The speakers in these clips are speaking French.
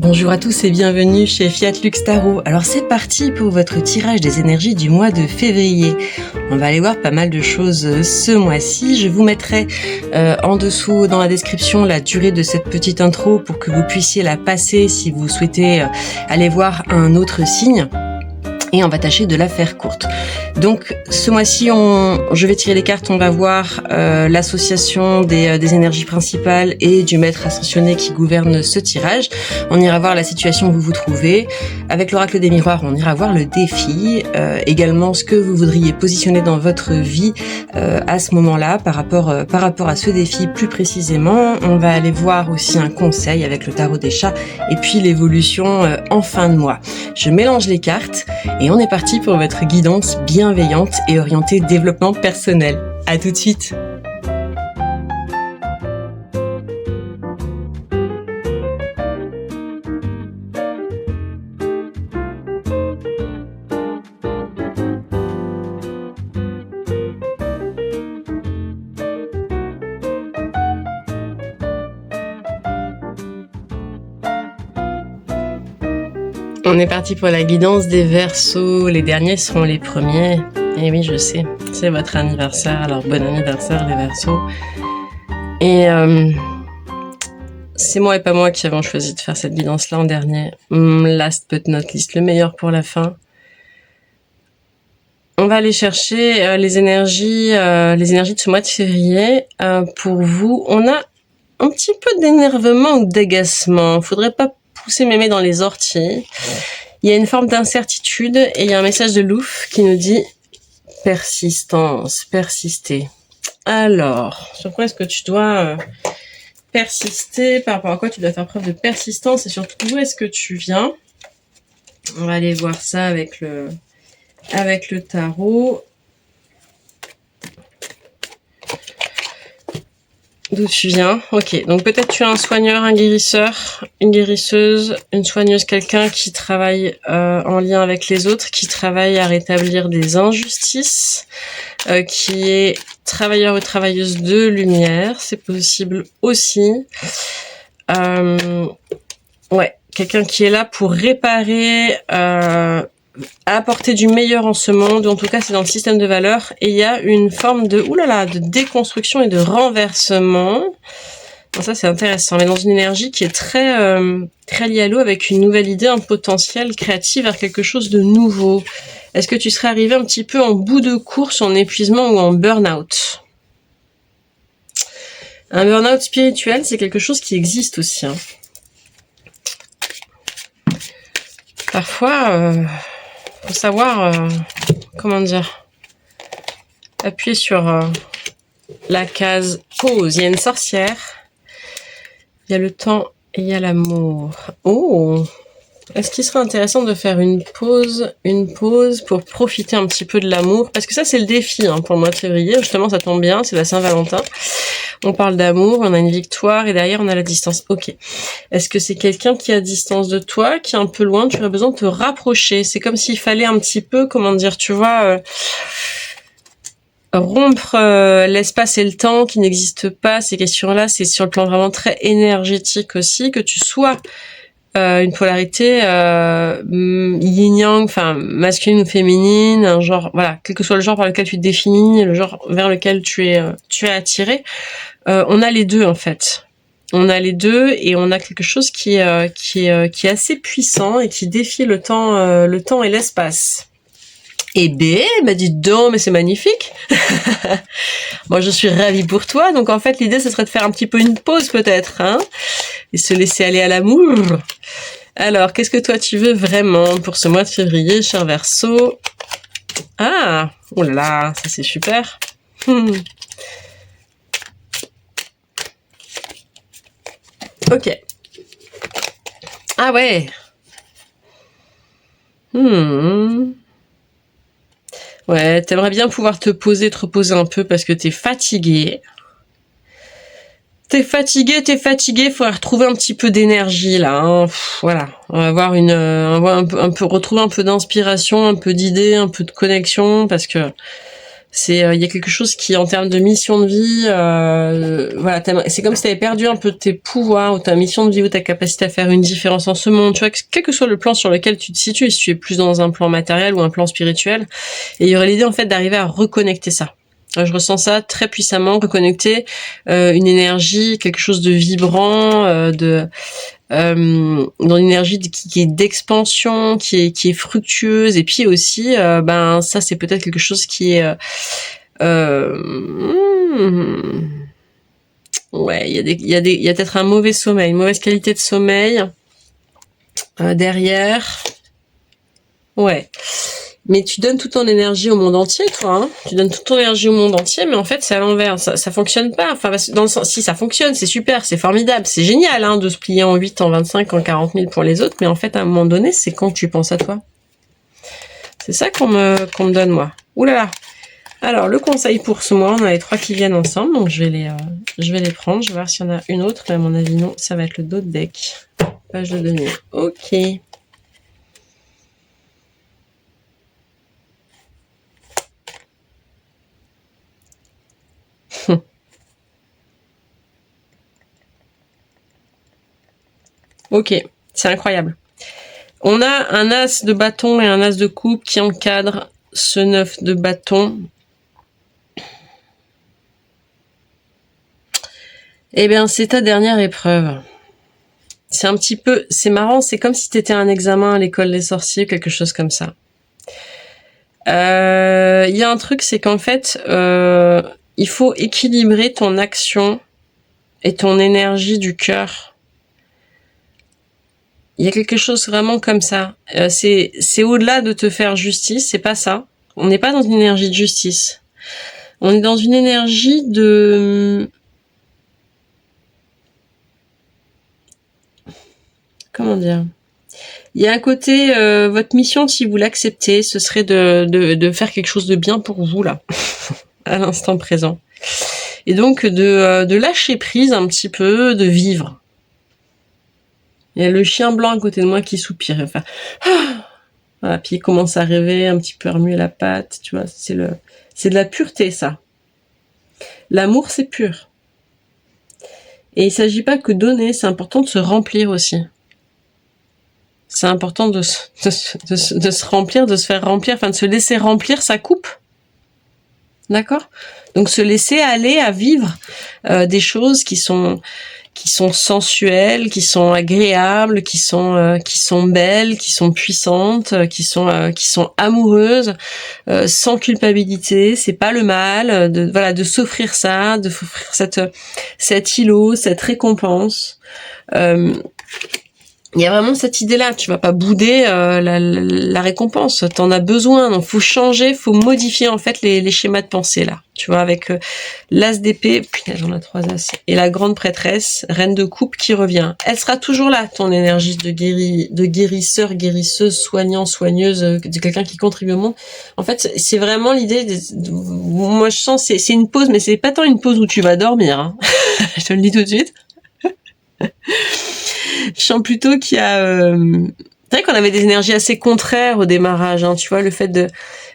Bonjour à tous et bienvenue chez Fiat Lux Tarot. Alors c'est parti pour votre tirage des énergies du mois de février. On va aller voir pas mal de choses ce mois-ci. Je vous mettrai en dessous dans la description la durée de cette petite intro pour que vous puissiez la passer si vous souhaitez aller voir un autre signe. Et on va tâcher de la faire courte. Donc ce mois-ci, je vais tirer les cartes, on va voir l'association des énergies principales et du maître ascensionné qui gouverne ce tirage. On ira voir la situation où vous vous trouvez. Avec l'oracle des miroirs, on ira voir le défi, également ce que vous voudriez positionner dans votre vie à ce moment-là par rapport à ce défi plus précisément. On va aller voir aussi un conseil avec le tarot des chats et puis l'évolution en fin de mois. Je mélange les cartes et on est parti pour votre guidance bienveillante et orientée développement personnel. À tout de suite. On est parti pour la guidance des Verseaux. Les derniers seront les premiers. Et oui, je sais, c'est votre anniversaire. Alors, bon anniversaire les Verseaux. Et c'est moi et pas moi qui avons choisi de faire cette guidance-là en dernier. Last but not least, le meilleur pour la fin. On va aller chercher les énergies de ce mois de février. Pour vous, on a un petit peu d'énervement ou d'agacement. Faudrait pas pousser mémé dans les orties. Il y a une forme d'incertitude et il y a un message de Louf qui nous dit persistance, persister. Alors, sur quoi est-ce que tu dois persister, par rapport à quoi tu dois faire preuve de persistance et surtout d'où est-ce que tu viens? On va aller voir ça avec le tarot. D'où tu viens? Ok, donc peut-être tu es un soigneur, un guérisseur, une guérisseuse, une soigneuse, quelqu'un qui travaille en lien avec les autres, qui travaille à rétablir des injustices, qui est travailleur ou travailleuse de lumière, c'est possible aussi. Ouais, quelqu'un qui est là pour réparer, apporter du meilleur en ce monde, ou en tout cas c'est dans le système de valeurs, et il y a une forme de de déconstruction et de renversement. Bon, ça c'est intéressant, mais dans une énergie qui est très liée à l'eau, avec une nouvelle idée, un potentiel créatif vers quelque chose de nouveau. Est-ce que tu serais arrivé un petit peu en bout de course, en épuisement ou en burn-out? Un burn-out spirituel, c'est quelque chose qui existe aussi, hein. Parfois, faut savoir, comment dire, appuyer sur la case pause. Il y a une sorcière, il y a le temps et il y a l'amour. Oh, est-ce qu'il serait intéressant de faire une pause pour profiter un petit peu de l'amour? Parce que ça, c'est le défi pour le mois de février. Justement, ça tombe bien, c'est la Saint-Valentin. On parle d'amour, on a une victoire et derrière, on a la distance. Ok. Est-ce que c'est quelqu'un qui est à distance de toi, qui est un peu loin, tu aurais besoin de te rapprocher? C'est comme s'il fallait un petit peu, comment dire, tu vois, rompre l'espace et le temps qui n'existent pas. Ces questions-là, c'est sur le plan vraiment très énergétique aussi, que tu sois une polarité yin-yang, enfin masculine ou féminine, un genre, voilà, quel que soit le genre par lequel tu te définis, le genre vers lequel tu es attiré. On a les deux en fait. On a les deux et on a quelque chose qui est assez puissant et qui défie le temps et l'espace. Et bah dites donc, mais c'est magnifique. Moi, je suis ravie pour toi. Donc, en fait, l'idée, ce serait de faire un petit peu une pause, peut-être, hein, et se laisser aller à l'amour. Alors, qu'est-ce que toi, tu veux vraiment pour ce mois de février, cher Verseau? Ah, oh là là, ça, c'est super. Ok. Ah ouais. Ouais, t'aimerais bien pouvoir te reposer un peu parce que t'es fatigué. T'es fatigué, faudrait retrouver un petit peu d'énergie là, hein. Voilà, on va avoir retrouver un peu d'inspiration, un peu d'idées, un peu de connexion, parce que il y a quelque chose qui, en termes de mission de vie, voilà, c'est comme si tu avais perdu un peu de tes pouvoirs, ou ta mission de vie, ou ta capacité à faire une différence en ce monde. Tu vois, quel que soit le plan sur lequel tu te situes, si tu es plus dans un plan matériel ou un plan spirituel, et il y aurait l'idée en fait d'arriver à reconnecter ça. Je ressens ça très puissamment, reconnecter une énergie, quelque chose de vibrant, dans une énergie qui est d'expansion, qui est fructueuse, et puis aussi ben ça c'est peut-être quelque chose qui est ouais, il y a peut-être un mauvais sommeil, une mauvaise qualité de sommeil derrière. Ouais. Mais tu donnes toute ton énergie au monde entier, toi. Hein, tu donnes toute ton énergie au monde entier, mais en fait, c'est à l'envers. Ça fonctionne pas. Enfin, dans le sens, si ça fonctionne, c'est super, c'est formidable, c'est génial, hein, de se plier en 8, en 25, en 40 000 pour les autres. Mais en fait, à un moment donné, c'est quand tu penses à toi. C'est ça qu'on me donne, moi. Ouh là là. Alors, le conseil pour ce mois, on a les 3 qui viennent ensemble, donc je vais les prendre. Je vais voir s'il y en a une autre, mais à mon avis, non. Ça va être le dos de deck. Page de denier. Ok. Ok, c'est incroyable. On a un as de bâton et un as de coupe qui encadre ce 9 de bâton. Eh bien, c'est ta dernière épreuve. C'est un petit peu, c'est marrant, c'est comme si t'étais à un examen à l'école des sorciers, quelque chose comme ça. Il y a un truc, c'est qu'en fait, il faut équilibrer ton action et ton énergie du cœur. Il y a quelque chose vraiment comme ça. C'est au-delà de te faire justice, c'est pas ça. On n'est pas dans une énergie de justice. On est dans une énergie de... Comment dire ? Il y a un côté, votre mission, si vous l'acceptez, ce serait de faire quelque chose de bien pour vous, là, à l'instant présent. Et donc, de lâcher prise un petit peu, de vivre. Il y a le chien blanc à côté de moi qui soupire. Enfin, voilà, puis il commence à rêver, un petit peu à remuer la patte, tu vois, c'est de la pureté, ça. L'amour, c'est pur. Et il s'agit pas que donner, c'est important de se remplir aussi. C'est important de se remplir, de se faire remplir, enfin de se laisser remplir sa coupe. D'accord ? Donc se laisser aller à vivre des choses qui sont sensuelles, qui sont agréables, qui sont belles, qui sont puissantes, qui sont amoureuses, sans culpabilité. C'est pas le mal de s'offrir ça, de s'offrir cet îlot, cette récompense. Il y a vraiment cette idée-là, tu vas pas bouder la récompense, t'en as besoin, donc faut changer, faut modifier en fait les schémas de pensée là. Tu vois, avec l'as d'épée, putain j'en ai 3 as, et la grande prêtresse, reine de coupe qui revient. Elle sera toujours là, ton énergie de guérisseur, guérisseuse, soignant, soigneuse, de quelqu'un qui contribue au monde. En fait, c'est vraiment l'idée, moi je sens, c'est une pause, mais c'est pas tant une pause où tu vas dormir, hein. Je te le dis tout de suite. Je sens plutôt qu'il y a... C'est vrai qu'on avait des énergies assez contraires au démarrage, hein, tu vois, le fait de...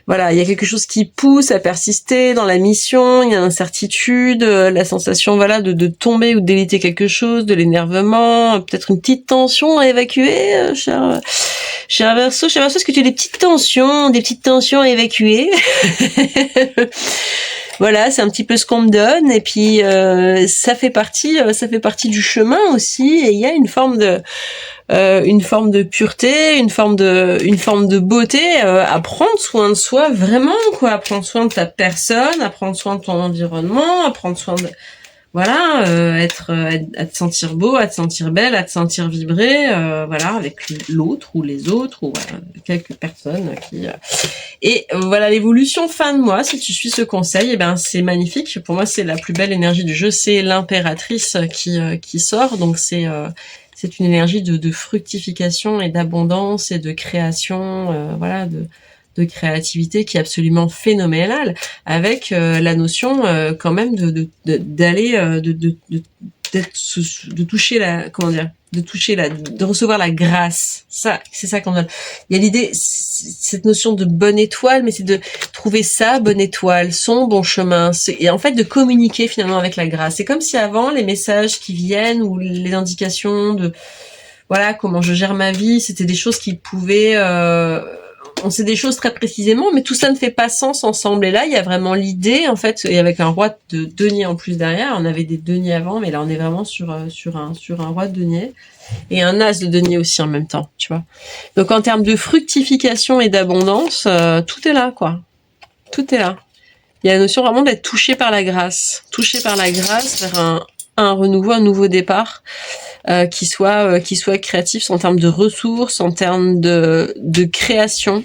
Voilà, il y a quelque chose qui pousse à persister dans la mission, il y a l'incertitude, la sensation, voilà, de tomber ou de déliter quelque chose, de l'énervement, peut-être une petite tension à évacuer, cher Verseau. Cher Verseau, est-ce que tu as des petites tensions à évacuer? Voilà, c'est un petit peu ce qu'on me donne, et puis ça fait partie du chemin aussi, et il y a une forme de pureté, une forme de beauté à prendre soin de soi vraiment, quoi, à prendre soin de ta personne, à prendre soin de ton environnement, à prendre soin de voilà, à te sentir beau, à te sentir belle, à te sentir vibrer, voilà, avec l'autre ou les autres ou quelques personnes qui et voilà, l'évolution fin de mois, si tu suis ce conseil, eh ben c'est magnifique. Pour moi, c'est la plus belle énergie du jeu, c'est l'impératrice qui sort, donc c'est une énergie de fructification et d'abondance et de création, voilà, de créativité qui est absolument phénoménale, avec la notion quand même d'aller de toucher de recevoir la grâce. Ça, c'est ça qu'on a. Il y a l'idée, cette notion de bonne étoile, mais c'est de trouver sa bonne étoile, son bon chemin, et en fait de communiquer finalement avec la grâce. C'est comme si avant, les messages qui viennent ou les indications de, voilà, comment je gère ma vie, c'était des choses qui pouvaient, on sait des choses très précisément, mais tout ça ne fait pas sens ensemble. Et là, il y a vraiment l'idée, en fait, et avec un roi de denier en plus derrière. On avait des deniers avant, mais là, on est vraiment sur un roi de denier et un as de denier aussi en même temps, tu vois. Donc, en termes de fructification et d'abondance, tout est là, quoi. Tout est là. Il y a la notion vraiment d'être touché par la grâce vers un renouveau, un nouveau départ. Qui soit créatif en termes de ressources, en termes de création,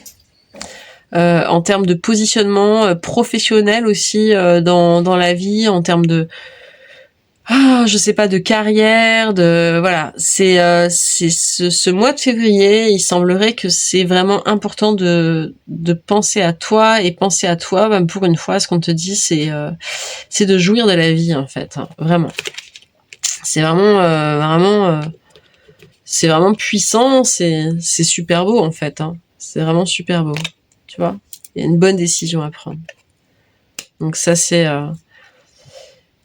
en termes de positionnement professionnel aussi dans la vie, en termes de je sais pas, de carrière, voilà, c'est ce mois de février, il semblerait que c'est vraiment important de penser à toi, et penser à toi, même pour une fois, ce qu'on te dit, c'est de jouir de la vie en fait, hein, vraiment. C'est vraiment c'est vraiment puissant, c'est super beau en fait, hein. C'est vraiment super beau, tu vois. Il y a une bonne décision à prendre. Donc ça c'est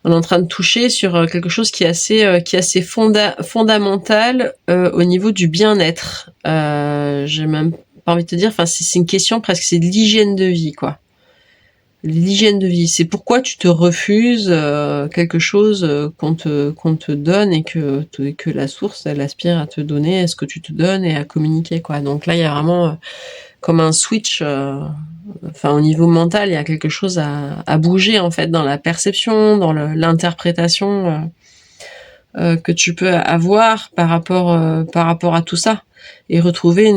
on est en train de toucher sur quelque chose qui est assez fondamental au niveau du bien-être. J'ai même pas envie de te dire, enfin c'est une question presque, c'est de l'hygiène de vie quoi. L'hygiène de vie, c'est pourquoi tu te refuses quelque chose qu'on te donne et que la source elle aspire à te donner, est ce que tu te donnes et à communiquer quoi. Donc là il y a vraiment comme un switch, enfin au niveau mental il y a quelque chose à bouger en fait dans la perception, dans l'interprétation que tu peux avoir par rapport à tout ça, et retrouver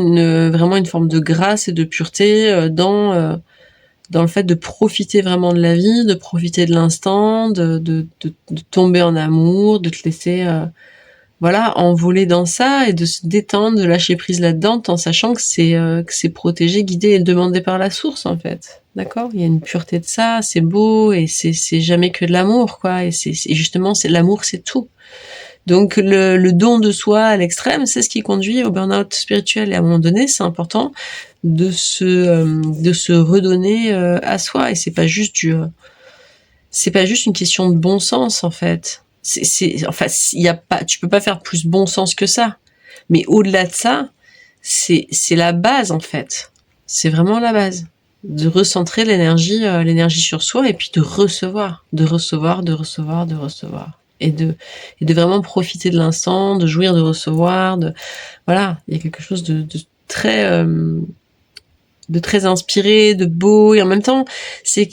vraiment une forme de grâce et de pureté dans le fait de profiter vraiment de la vie, de profiter de l'instant, de tomber en amour, de te laisser envoler dans ça et de se détendre, de lâcher prise là-dedans, en sachant que c'est protégé, guidé et demandé par la source en fait. D'accord ? Il y a une pureté de ça, c'est beau et c'est jamais que de l'amour quoi. Et justement c'est l'amour, c'est tout. Donc le don de soi à l'extrême, c'est ce qui conduit au burn-out spirituel. Et à un moment donné, c'est important de se redonner à soi. Et c'est pas juste une question de bon sens en fait. Tu peux pas faire plus bon sens que ça. Mais au-delà de ça, c'est la base en fait. C'est vraiment la base. De recentrer l'énergie sur soi et puis de recevoir. Et de vraiment profiter de l'instant, de jouir, de recevoir, voilà, il y a quelque chose de très inspiré, de beau, et en même temps c'est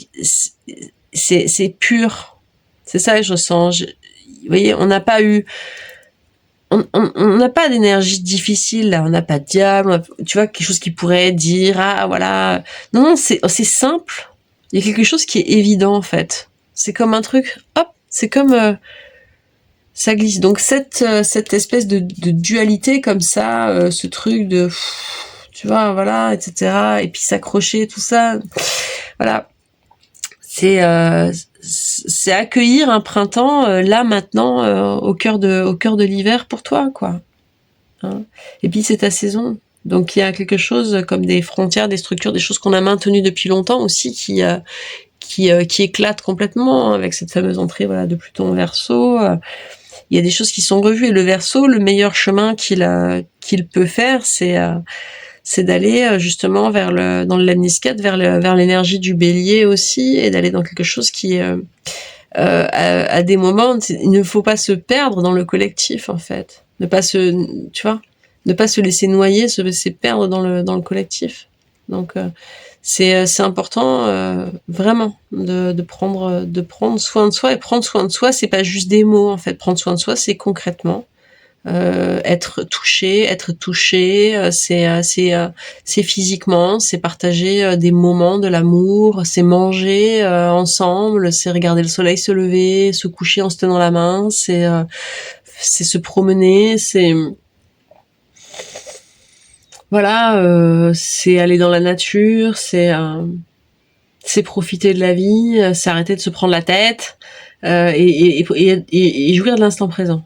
pur. C'est ça que je ressens. Vous voyez, on n'a pas d'énergie difficile là, on n'a pas de diable, tu vois, quelque chose qui pourrait dire voilà. Non, c'est simple. Il y a quelque chose qui est évident en fait. C'est comme un truc, hop, c'est comme ça glisse. Donc cette espèce de dualité comme ça, ce truc de tu vois, voilà, etc. Et puis s'accrocher, tout ça, voilà. C'est accueillir un printemps là maintenant au cœur de l'hiver pour toi quoi. Hein. Et puis c'est ta saison. Donc il y a quelque chose comme des frontières, des structures, des choses qu'on a maintenues depuis longtemps aussi qui éclatent complètement avec cette fameuse entrée de Pluton en Verseau. Il y a des choses qui sont revues, et le Verseau, le meilleur chemin qu'il peut faire, c'est d'aller justement dans le lemniscate, vers l'énergie du Bélier aussi, et d'aller dans quelque chose qui à des moments, il ne faut pas se perdre dans le collectif en fait, ne pas se laisser noyer, se laisser perdre dans le collectif. Donc c'est important vraiment de prendre soin de soi. Et prendre soin de soi, c'est pas juste des mots en fait. Prendre soin de soi, c'est concrètement être touché, c'est physiquement, c'est partager des moments de l'amour, c'est manger ensemble, c'est regarder le soleil se lever, se coucher en se tenant la main, c'est se promener, c'est c'est aller dans la nature, c'est profiter de la vie, c'est arrêter de se prendre la tête, et jouir de l'instant présent.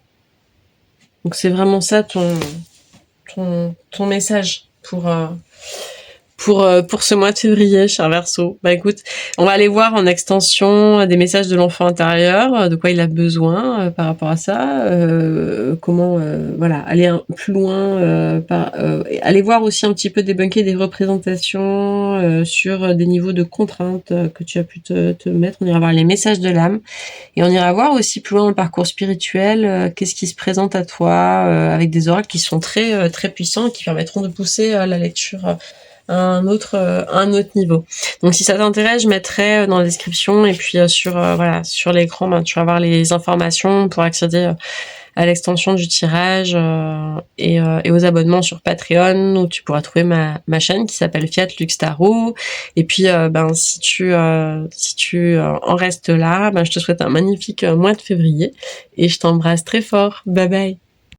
Donc c'est vraiment ça ton message pour ce mois de février, cher Verseau. Bah écoute, on va aller voir en extension des messages de l'enfant intérieur, de quoi il a besoin par rapport à ça, comment voilà, aller plus loin, aller voir aussi un petit peu débunker des représentations sur des niveaux de contraintes que tu as pu te mettre. On ira voir les messages de l'âme et on ira voir aussi plus loin dans le parcours spirituel, qu'est-ce qui se présente à toi avec des oracles qui sont très puissants et qui permettront de pousser la lecture à un autre niveau. Donc si ça t'intéresse, je mettrai dans la description et puis sur l'écran, tu vas voir les informations pour accéder à l'extension du tirage et aux abonnements sur Patreon où tu pourras trouver ma chaîne qui s'appelle Fiat Lux Tarot. Et puis si tu en restes là, je te souhaite un magnifique mois de février et je t'embrasse très fort. Bye bye.